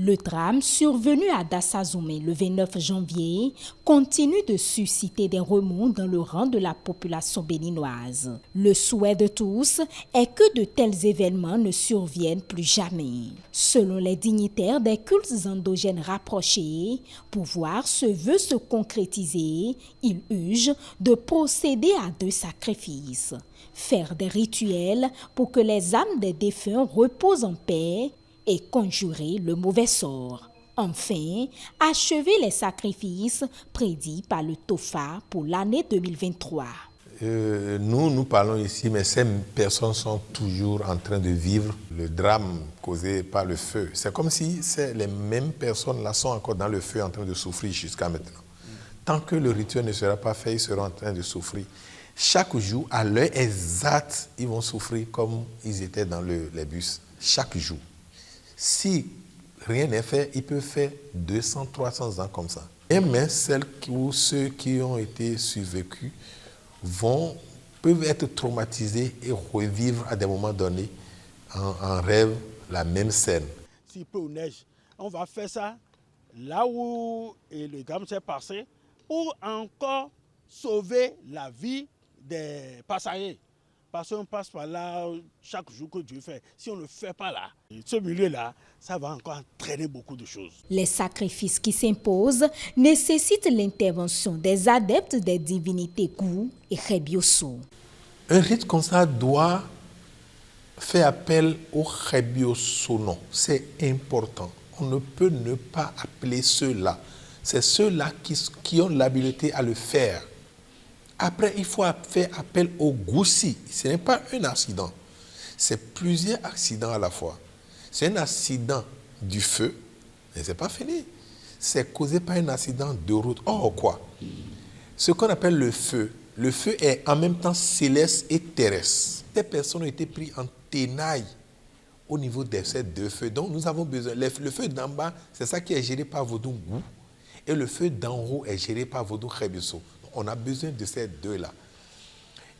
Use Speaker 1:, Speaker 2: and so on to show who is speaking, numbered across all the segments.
Speaker 1: Le drame survenu à Dassazoumé le 29 janvier continue de susciter des remous dans le rang de la population béninoise. Le souhait de tous est que de tels événements ne surviennent plus jamais. Selon les dignitaires des cultes endogènes rapprochés, pour voir ce vœu se concrétiser, ils urgent de procéder à 2 sacrifices. Faire des rituels pour que les âmes des défunts reposent en paix et conjurer le mauvais sort. Enfin, achever les sacrifices prédits par le TOFA pour l'année 2023.
Speaker 2: Nous parlons ici, mais ces personnes sont toujours en train de vivre le drame causé par le feu. C'est comme si les mêmes personnes-là sont encore dans le feu en train de souffrir jusqu'à maintenant. Tant que le rituel ne sera pas fait, ils seront en train de souffrir. Chaque jour, à l'heure exacte, ils vont souffrir comme ils étaient dans les bus. Chaque jour. Si rien n'est fait, ils peuvent faire 200, 300 ans comme ça. Et même celles ou ceux qui ont été survécus peuvent être traumatisés et revivre à des moments donnés en rêve la même scène.
Speaker 3: S'il pleut ou neige, on va faire ça là où le drame s'est passé pour encore sauver la vie des passagers. Parce qu'on passe par là chaque jour que Dieu fait. Si on ne le fait pas là, ce milieu-là, ça va encore entraîner beaucoup de choses.
Speaker 1: Les sacrifices qui s'imposent nécessitent l'intervention des adeptes des divinités Kou et Rebioso.
Speaker 2: Un rite comme ça doit faire appel au Rebioso. Non, c'est important. On ne peut ne pas appeler ceux-là. C'est ceux-là qui ont l'habileté à le faire. Après, il faut faire appel au Goussi. Ce n'est pas un accident. C'est plusieurs accidents à la fois. C'est un accident du feu, mais ce n'est pas fini. C'est causé par un accident de route. Or quoi? Ce qu'on appelle le feu est en même temps céleste et terrestre. Ces personnes ont été prises en tenaille au niveau de ces 2 feux. Donc nous avons besoin. Le feu d'en bas, c'est ça qui est géré par Vodou Gou. Et le feu d'en haut est géré par Vodou Rebiso. On a besoin de ces 2-là.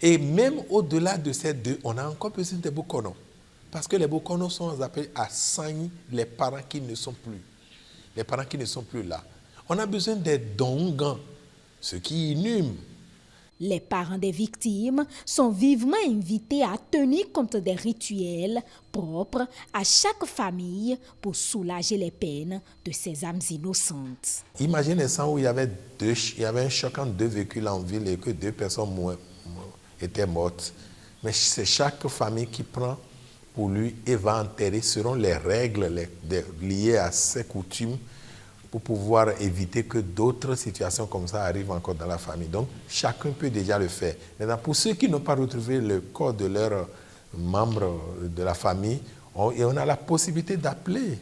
Speaker 2: Et même au-delà de ces 2, on a encore besoin des Bokono. Parce que les Bokono sont appelés à soigner les parents qui ne sont plus. Les parents qui ne sont plus là. On a besoin des Dongans, ceux qui inhument.
Speaker 1: Les parents des victimes sont vivement invités à tenir compte des rituels propres à chaque famille pour soulager les peines de ces âmes innocentes.
Speaker 2: Imaginez ça où il y avait un choc entre 2 véhicules en ville et que 2 personnes étaient mortes. Mais c'est chaque famille qui prend pour lui et va enterrer selon les règles liées à ses coutumes pour pouvoir éviter que d'autres situations comme ça arrivent encore dans la famille. Donc, chacun peut déjà le faire. Maintenant, pour ceux qui n'ont pas retrouvé le corps de leurs membres de la famille, on a la possibilité d'appeler.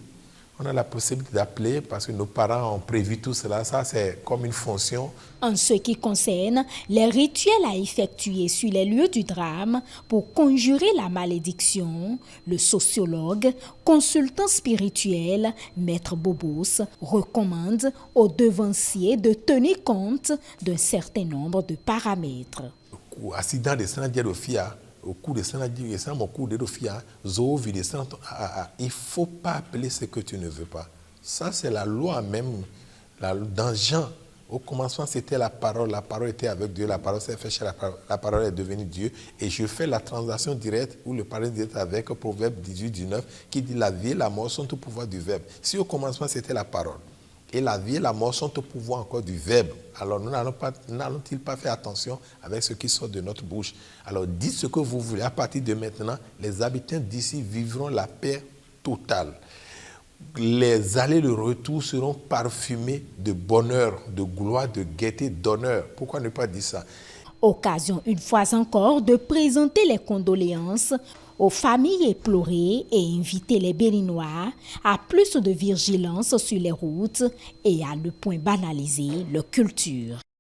Speaker 2: On a la possibilité d'appeler parce que nos parents ont prévu tout cela. Ça, c'est comme une fonction.
Speaker 1: En ce qui concerne les rituels à effectuer sur les lieux du drame pour conjurer la malédiction, le sociologue, consultant spirituel, Maître Bobos, recommande aux devanciers de tenir compte d'un certain nombre de paramètres.
Speaker 2: Accident de Sanadiadofia, au cours de Sanadiadofia, au cours de Dofia, Zovi de Sanadiadofia, il ne faut pas appeler ce que tu ne veux pas. Ça, c'est la loi même. Dans Jean, au commencement, c'était la parole était avec Dieu, la parole s'est fait chez la parole est devenue Dieu. Et je fais la translation directe ou le parler direct avec Proverbe 18-19 qui dit la vie et la mort sont au pouvoir du verbe. Si au commencement, c'était la parole, et la vie et la mort sont au pouvoir encore du verbe, alors nous n'allons-ils pas faire attention avec ce qui sort de notre bouche? Alors dites ce que vous voulez. À partir de maintenant, les habitants d'ici vivront la paix totale. Les allées et le retour seront parfumés de bonheur, de gloire, de gaieté, d'honneur. Pourquoi ne pas dire ça?
Speaker 1: Occasion une fois encore de présenter les condoléances aux familles éplorées et inviter les Béninois à plus de vigilance sur les routes et à ne point banaliser leur culture.